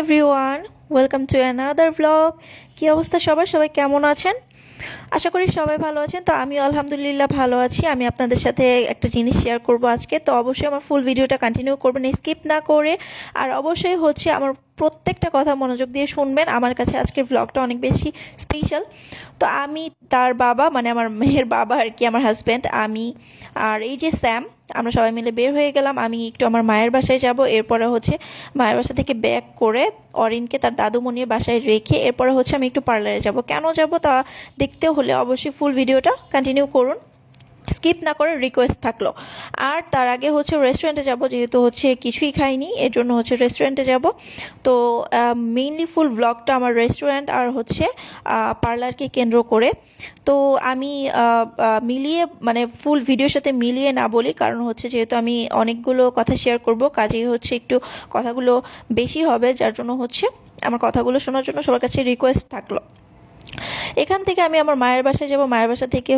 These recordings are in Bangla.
Everyone, welcome to another blog. কী অবস্থা সবাই সবাই কেমন আছেন? আশা করি সবাই ভালো আছেন। তো আমি আলহামদুলিল্লাহ ভালো আছি। আমি আপনাদের সাথে একটা জিনিস শেয়ার করব আজকে। তো অবশ্যই আমার ফুল ভিডিওটা কন্টিনিউ করবেন, স্কিপ না করে। আর অবশ্যই আমার প্রত্যেকটা কথা মনোযোগ দিয়ে শুনবেন। আমার কাছে আজকের ব্লগটা অনেক বেশি স্পেশাল। তো আমি তার বাবা, মানে আমার মেয়ের বাবা আর কি, আমার হাজব্যান্ড, আমি আর এই যে স্যাম, আমরা সবাই মিলে বের হয়ে গেলাম। আমি একটু আমার মায়ের বাসায় যাব, এরপরে মায়ের বাসা থেকে ব্যাক করে অরিনকে তার দাদুমণির বাসায় রেখে এরপরে আমি একটু পার্লারে যাব। কেন যাব তা দেখতে হলে অবশ্যই ফুল ভিডিওটা কন্টিনিউ করুন, স্কিপ না করে রিকোয়েস্ট থাকলো। আর তার আগে রেস্টুরেন্টে যাব, যেহেতু কিছুই খাইনি, এর জন্য রেস্টুরেন্টে যাব। তো মেইনলি ফুল ব্লগটা আমার রেস্টুরেন্ট আর পার্লারকে কেন্দ্র করে। তো আমি মিলিয়ে, মানে ফুল ভিডিওর সাথে মিলিয়ে না বলি, কারণ যেহেতু আমি অনেকগুলো কথা শেয়ার করব, কাজেই একটু কথাগুলো বেশি হবে, যার জন্য আমার কথাগুলো শোনার জন্য সবার কাছে রিকোয়েস্ট থাকলো। এখান থেকে আমি আমার মায়ের বাসায় যাব, মায়ের বাসা থেকে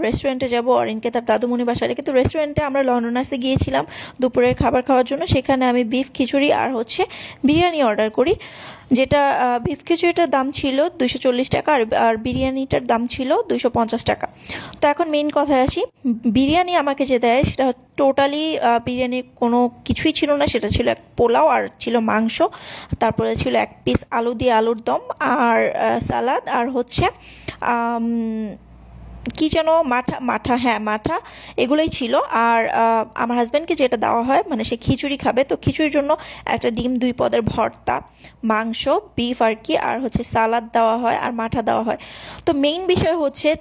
রেস্টুরেন্টে যাব অরিনকে তার দাদুমণি বাসায় রেখে। তো রেস্টুরেন্টে আমরা লন্ডনাসে গিয়েছিলাম দুপুরের খাবার খাওয়ার জন্য। সেখানে আমি বিফ খিচুড়ি আর বিরিয়ানি অর্ডার করি, যেটা বিফ খিচুড়িটার দাম ছিল 240 টাকা আর বিরিয়ানিটার দাম ছিল 250 টাকা। তো এখন মেইন কথায় আসি। বিরিয়ানি আমাকে যে দেয় সেটা টোটালি বিরিয়ানির কোনো কিছুই ছিল না, সেটা ছিল এক পোলাও আর ছিল মাংস, তারপরে ছিল এক পিস আলু দিয়ে আলুর দম আর সালাদ আর কি যেন মাঠা এগুলোই ছিল। আর আমার হাজব্যান্ডকে যেটা দেওয়া হয়, মানে সে খিচুড়ি খাবে, তো খিচুড়ির জন্য একটা ডিম 2 পদের ভর্তা, মাংস বিফ আর কি, আর সালাদ দেওয়া হয় আর মাঠা দেওয়া হয়। তো মেইন বিষয়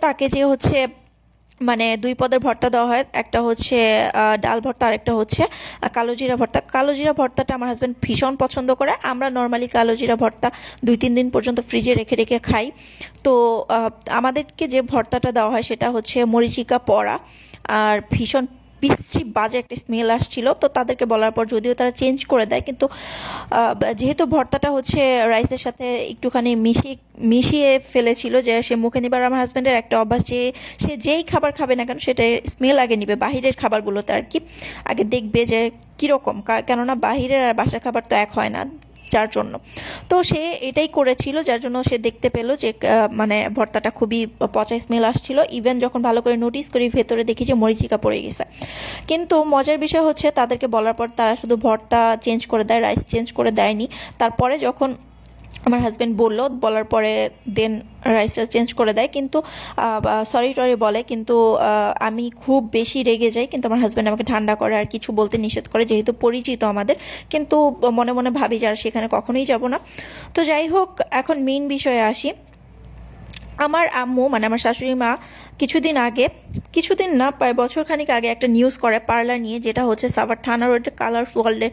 তাকে যে মানে 2 পদের ভর্তা দেওয়া হয়, একটা ডাল ভর্তা আর একটা কালো জিরা ভর্তা। কালো জিরা ভর্তাটা আমার হাজব্যান্ড ভীষণ পছন্দ করে। আমরা নর্মালি কালো জিরা ভর্তা 2-3 দিন পর্যন্ত ফ্রিজে রেখে রেখে খাই। তো আমাদেরকে যে ভর্তাটা দেওয়া হয় সেটা মরিচিকা পড়া আর ভীষণ বিশ্রী বাজে একটা স্মেল আসছিল। তো তাদেরকে বলার পর যদিও তারা চেঞ্জ করে দেয়, কিন্তু যেহেতু ভর্তাটা রাইসের সাথে একটুখানি মিশিয়ে ফেলেছিল, যে সে মুখে নিবার, আমার হাজব্যান্ডের একটা অভ্যাস যে সে যেই খাবার খাবে না কেন সেটা স্মেল আগে নিবে, বাহিরের খাবারগুলোতে আর কি আগে দেখবে যে কীরকম, কেননা বাহিরের আর বাসার খাবার তো এক হয় না, যার জন্য। তো সে এটাই করেছিল, যার জন্য সে দেখতে পেলো যে মানে ভর্তাটা খুবই পচা স্মেল আসছিল। ইভেন যখন ভালো করে নোটিস করি, ভেতরে দেখি যে মরিচিকা পড়ে গেছে। কিন্তু মজার বিষয় তাদেরকে বলার পর তারা শুধু ভর্তা চেঞ্জ করে দেয়, রাইস চেঞ্জ করে দেয়নি। তারপরে যখন আমার হাজব্যান্ড বলার পরে দেন রাইসটা চেঞ্জ করে দেয়, কিন্তু সরি বলে, কিন্তু আমি খুব বেশি রেগে যাই। কিন্তু আমার হাজব্যান্ড আমাকে ঠান্ডা করে আর কিছু বলতে নিষেধ করে, যেহেতু পরিচিত আমাদের। কিন্তু মনে মনে ভাবি যে আর সেখানে কখনোই যাব না। তো যাই হোক, এখন মেইন বিষয়ে আসি। আমার আম্মু, মানে আমার শাশুড়ি মা, কিছুদিন না প্রায় বছরখানিক আগে একটা নিউজ করে পার্লার নিয়ে, যেটা সাভার থানা রোডের কালার্স ওয়ার্ল্ডের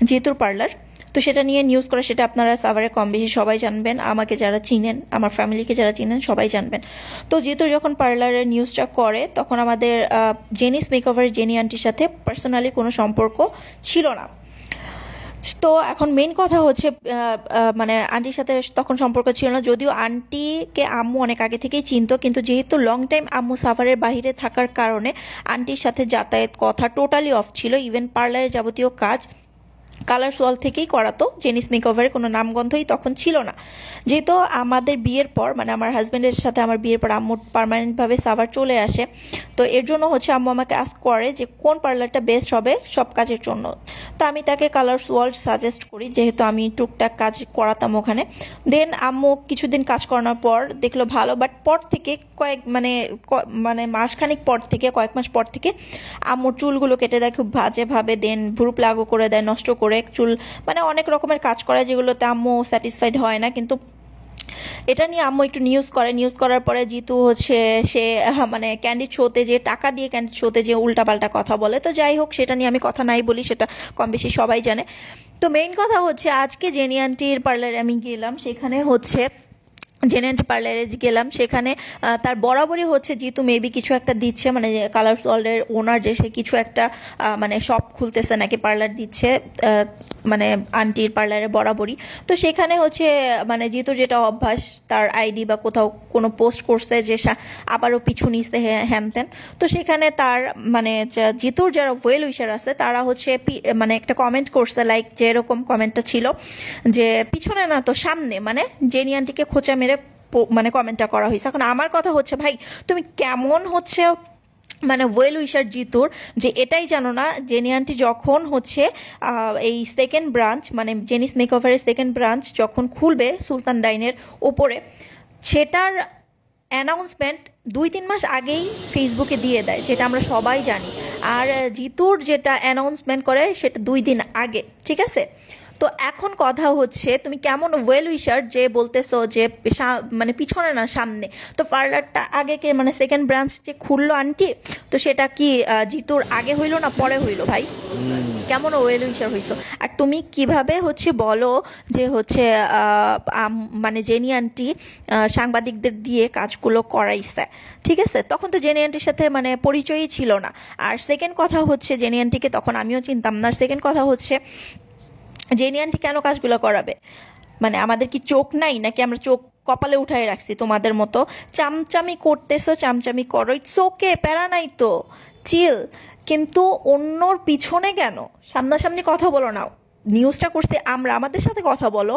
জিতুর পার্লার। তো সেটা নিয়ে নিউজ করে, সেটা আপনারা সাভারে কম বেশি সবাই জানবেন, আমাকে যারা চিনেন, আমার ফ্যামিলিকে যারা চিনেন সবাই জানবেন। তো জিতু যখন পার্লারের নিউজটা করে, তখন আমাদের জেনিস মেকওভারের জেনি আন্টির সাথে পার্সোনালি কোনো সম্পর্ক ছিল না। তো এখন মেইন কথা মানে আন্টির সাথে তখন সম্পর্ক ছিল না, যদিও আন্টিকে আম্মু অনেক আগে থেকেই চিনতো, কিন্তু যেহেতু লং টাইম আম্মু সাভারের বাইরে থাকার কারণে আন্টির সাথে যাতায়াত কথা টোটালি অফ ছিল। ইভেন পার্লারের যাবতীয় কাজ কালার্স ওয়ার্ল্ড থেকেই করাতো, জেনিস মেকওভারের কোনো নামগন্ধই তখন ছিল না। যেহেতু আমাদের বিয়ের পর, মানে আমার হাজব্যান্ডের সাথে আমার বিয়ের পর আম্মু পার্মানেন্টভাবে সাভার চলে আসে। তো এর জন্য আম্মু আমাকে আস্ক করে যে কোন পার্লারটা বেস্ট হবে সব কাজের জন্য। তো আমি তাকে কালার্স ওয়ার্ল্ড সাজেস্ট করি, যেহেতু আমি টুকটাক কাজ করাতাম ওখানে। দেন আম্মু কিছুদিন কাজ করানোর পর দেখলো ভালো, বাট পর থেকে মানে মাসখানিক পর থেকে, কয়েক মাস পর থেকে আম্মুর চুলগুলো কেটে দেয় খুব বাজেভাবে, দেন ভ্রু প্লাগও করে দেয়, নষ্ট করে চুল, মানে অনেক রকমের কাজ করে যেগুলোতে আম্মু স্যাটিসফাইড হয় না। কিন্তু এটা নিয়ে আম্মু একটু নিউজ করার পরে জিতু সে মানে ক্যান্ডিড শোতে যে টাকা দিয়ে ক্যান্ডিড শোতে যে উল্টাপাল্টা কথা বলে। তো যাই হোক, সেটা নিয়ে আমি কথা নাই বলি, সেটা কম বেশি সবাই জানে। তো মেইন কথা আজকে জেনি আন্টির পার্লারে আমি গেলাম, সেখানে জেনি আন্টি পার্লারে গেলাম, সেখানে তার বরাবরই জিতু মেবি কিছু একটা দিচ্ছে, মানে কালার্স ওয়ার্ল্ডের ওনার যে সে কিছু একটা মানে শপ খুলতেছে নাকি পার্লার দিচ্ছে। মানে আন্টির পার্লারে বরাবরই। তো সেখানে হচ্ছে মানে জিতুর যেটা অভ্যাস, তার আইডি বা কোথাও কোনো পোস্ট করছে যে আবারও পিছু নিচ্ছে হ্যান ত্যান, তো সেখানে তার মানে জিতুর যারা ওয়েল উইশার আছে তারা হচ্ছে মানে একটা কমেন্ট করছে, লাইক যে এরকম কমেন্টটা ছিল যে পিছনে না তো সামনে, মানে জেনি আন্টিকে খোঁচা মেরে মানে কমেন্টটা করা হয়েছে। এখন আমার কথা হচ্ছে ভাই তুমি কেমন হচ্ছে মানে ওয়েল উইশার জিতুর, যে এটাই জানো না জেনি আন্টি যখন হচ্ছে এই সেকেন্ড ব্রাঞ্চ মানে জেনিস মেকওভারের সেকেন্ড ব্রাঞ্চ যখন খুলবে সুলতান ডাইনের ওপরে, সেটার অ্যানাউন্সমেন্ট 2-3 মাস আগেই ফেসবুকে দিয়ে দেয়, যেটা আমরা সবাই জানি। আর জিতুর যেটা অ্যানাউন্সমেন্ট করে সেটা 2 দিন আগে, ঠিক আছে? তো এখন কথা হচ্ছে তুমি কেমন ওয়েল উইশার যে বলতেছো যে মানে পিছনে না সামনে, তো পার্লারটা আগে কে মানে সেকেন্ড ব্রাঞ্চ যে খুললো আন্টি, তো সেটা কি জিতুর আগে হইলো না পরে হইলো ভাই? কেমন ওয়েল উইশার হইছো? আর তুমি কিভাবে হচ্ছে বলো যে হচ্ছে মানে জেনি আন্টি সাংবাদিকদের দিয়ে কাজগুলো করাইছে, ঠিক আছে? তখন তো জেনি আন্টির সাথে মানে পরিচয়ই ছিল না। আর সেকেন্ড কথা হচ্ছে জেনি আন্টিকে তখন আমিও চিনতাম না। সেকেন্ড কথা হচ্ছে জেনি আন্টি কেন কাজগুলো করাবে? মানে আমাদের কি চোখ নাই নাকি আমরা চোখ কপালে উঠাই রাখছি তোমাদের মতো? চামচামি করতেছো, চামচামি করো, ইটস ওকে, প্যারা নাই তো, চিল। কিন্তু অন্যর পিছনে কেন? সামনাসামনি কথা বলো না, নিউজটা করতে আমরা, আমাদের সাথে কথা বলো।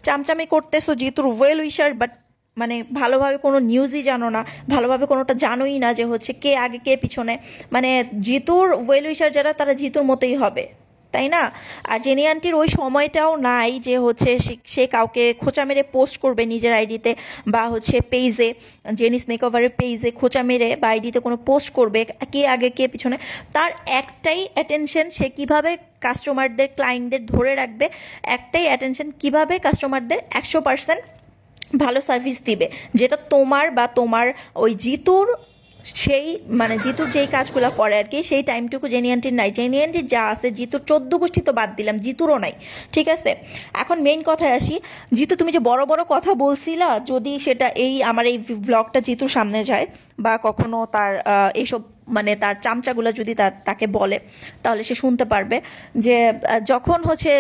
চামচামি করতেছো জিতুর ওয়েল উইশার, বাট মানে ভালোভাবে কোনো নিউজই জানো না, ভালোভাবে কোনোটা জানোই না যে হচ্ছে কে আগে কে পিছনে। মানে জিতুর ওয়েল উইশার যারা তারা জিতুর মতোই হবে, তাই না? আর জেনি আন্টির ওই সময়টাও নাই যে হচ্ছে সে কাউকে খোঁচা মেরে পোস্ট করবে নিজের আইডিতে বা হচ্ছে পেজে, জেনিস মেকওভারের পেজে খোঁচা মেরে বা আইডিতে কোনো পোস্ট করবে কে আগে কে পিছনে। তার একটাই অ্যাটেনশন, সে কিভাবে কাস্টমারদের ক্লায়েন্টদের ধরে রাখবে, একটাই অ্যাটেনশন কিভাবে কাস্টমারদের 100% ভালো সার্ভিস দিবে, যেটা তোমার বা তোমার ওই জিতুর সেই মানে জিতুর যেই কাজগুলো করে আর কি, সেই টাইমটুকু জেনি আন্টির নাই। জেনি আন্টির যা আছে, জিতুর 14 গোষ্ঠী তো বাদ দিলাম, জিতুরও নাই, ঠিক আছে? এখন মেইন কথায় আসি, জিতু তুমি যে বড় বড় কথা বলছিলা, যদি সেটা এই আমার এই ব্লগটা জিতুর সামনে যায় বা কখনো তার এইসব মানে তার চামচাগুলো যদি তাকে বলে, তাহলে সে শুনতে পারবে যে যখন হচ্ছে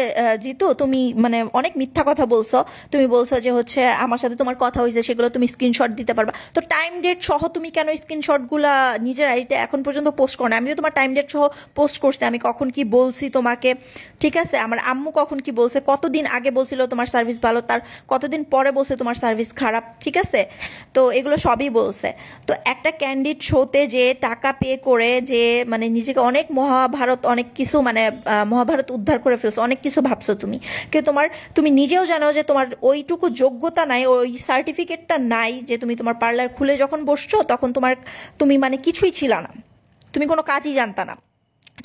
জিতু তুমি মানে অনেক মিথ্যা কথা বলছো, তুমি বলছো যে হচ্ছে আমার সাথে তোমার কথা হয়েছে, সেগুলো তুমি স্ক্রিনশট দিতে পারবা। তো টাইম ডেট সহ তুমি কেন স্ক্রিনশটগুলো নিজের আইডিতে এখন পর্যন্ত পোস্ট করো না? আমি তো তোমার টাইম ডেট সহ পোস্ট করছি, আমি কখন কি বলছি তোমাকে, ঠিক আছে? আমার আম্মু কখন কি বলছে, কতদিন আগে বলছিল তোমার সার্ভিস ভালো, তার কতদিন পরে বলছে তোমার সার্ভিস খারাপ, ঠিক আছে? তো এগুলো সবই বলছে। তো একটা ক্যান্ডিড শোতে যে টাকা পে করে যে মানে নিজেকে অনেক মহাভারত অনেক কিছু মানে মহাভারত উদ্ধার করে ফেলছো, অনেক কিছু ভাবছো তুমি, কিন্তু তুমি নিজেও জানো যে তোমার ওইটুকু যোগ্যতা নাই, ওই সার্টিফিকেটটা নাই যে তুমি তোমার পার্লার খুলে যখন বসছো তখন তুমি মানে কিছুই ছিল না, তুমি কোনো কাজই জানতা না,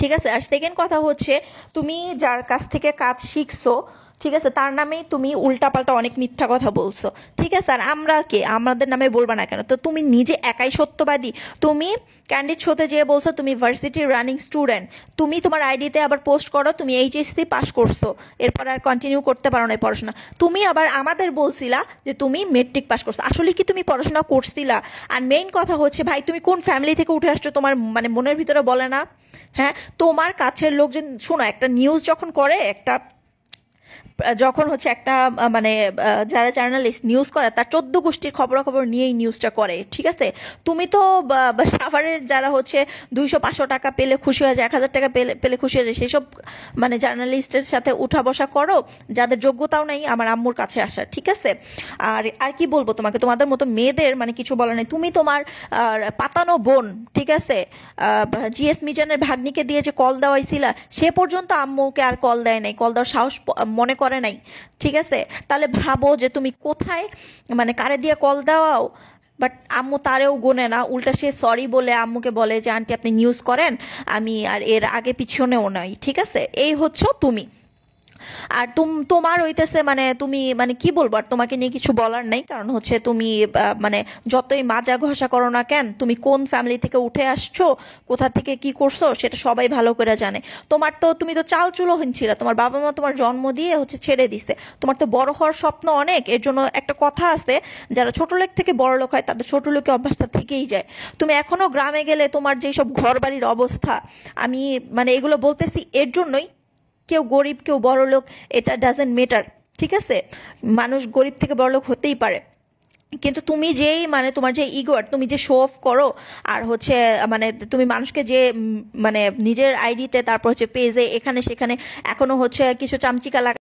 ঠিক আছে? আর সেকেন্ড কথা হচ্ছে তুমি যার কাছ থেকে কাজ শিখছো, ঠিক আছে, তার নামেই তুমি উল্টাপাল্টা অনেক মিথ্যা কথা বলছো, ঠিক আছে? আর আমরা কে? আমাদের নামে বলবা না কেন? তো তুমি নিজে একাই সত্যবাদী। তুমি ক্যান্ডিড শোতে যেয়ে বলছো তুমি ভার্সিটির রানিং স্টুডেন্ট, তুমি তোমার আইডিতে আবার পোস্ট করো তুমি এইচএসসি পাস করছো, এরপর আর কন্টিনিউ করতে পারো না পড়াশোনা। তুমি আবার আমাদের বলছিলা যে তুমি মেট্রিক পাস করছো, আসলে কি তুমি পড়াশোনা করছিলা? আর মেইন কথা হচ্ছে ভাই তুমি কোন ফ্যামিলি থেকে উঠে আসছো তোমার মানে মনের ভিতরে বলে না? হ্যাঁ, তোমার কাছের লোকজন, শোনো, একটা নিউজ যখন করে, একটা যখন হচ্ছে একটা মানে যারা জার্নালিস্ট নিউজ করে তার 14 গোষ্ঠীর খবরাখবর নিয়েই নিউজটা করে, ঠিক আছে? তুমি তো সাভারের যারা হচ্ছে 200-500 টাকা পেলে খুশি হয়ে যায়, 1000 টাকা পেলে খুশি হয়ে যায়, সেসব মানে জার্নালিস্টের সাথে উঠা বসা করো যাদের যোগ্যতাও নাই আমার আম্মুর কাছে আসার, ঠিক আছে? আর আর কি বলবো তোমাকে, তোমাদের মতো মেয়েদের মানে কিছু বলা নেই। তুমি তোমার পাতানো বোন, ঠিক আছে, জিএস মিজানের ভাগ্নিকে দিয়ে যে কল দেওয়াইছিলা, সে পর্যন্ত আম্মুকে আর কল দেয় নাই, কল দেওয়ার সাহস মনে করে নাই, ঠিক আছে? তাহলে ভাবো যে তুমি কোথায় মানে কারে দিয়ে কল দেওয়াও। বাট আম্মু তারেও গোনে না, উল্টা সে সরি বলে আম্মুকে বলে যে আন্টি আপনি নিউজ করেন, আমি আর এর আগে পিছনেও নাই, ঠিক আছে? এই হচ্ছে তুমি। আর তোমার হইতেছে মানে তুমি মানে কি বলবো, আর তোমাকে নিয়ে কিছু বলার নাই, কারণ হচ্ছে তুমি মানে যতই মাজা ঘষা করো না কেন, তুমি কোন ফ্যামিলি থেকে উঠে আসছো, কোথা থেকে কি করছো সেটা সবাই ভালো করে জানে। তুমি তো চাল চুলোহীন ছিল, তোমার বাবা মা তোমার জন্ম দিয়ে হচ্ছে ছেড়ে দিছে, তোমার তো বড় হওয়ার স্বপ্ন অনেক। এর জন্য একটা কথা আছে, যারা ছোট লোক থেকে বড় লোক হয় তাদের ছোট লোকের অভ্যাসটা থেকেই যায়। তুমি এখনো গ্রামে গেলে তোমার যেসব ঘর বাড়ির অবস্থা, আমি মানে এগুলো বলতেছি এর জন্যই কেউ গরিব কেউ বড়লোক এটা ডাজেন্ট ম্যাটার, ঠিক আছে? মানুষ গরিব থেকে বড়লোক হতেই পারে, কিন্তু তুমি যেই মানে তোমার যে ইগোর, তুমি যে শো অফ করো, আর হচ্ছে মানে তুমি মানুষকে যে মানে নিজের আইডিতে, তারপর হচ্ছে পেজে, এখানে সেখানে এখনো হচ্ছে কিছু চামচিকা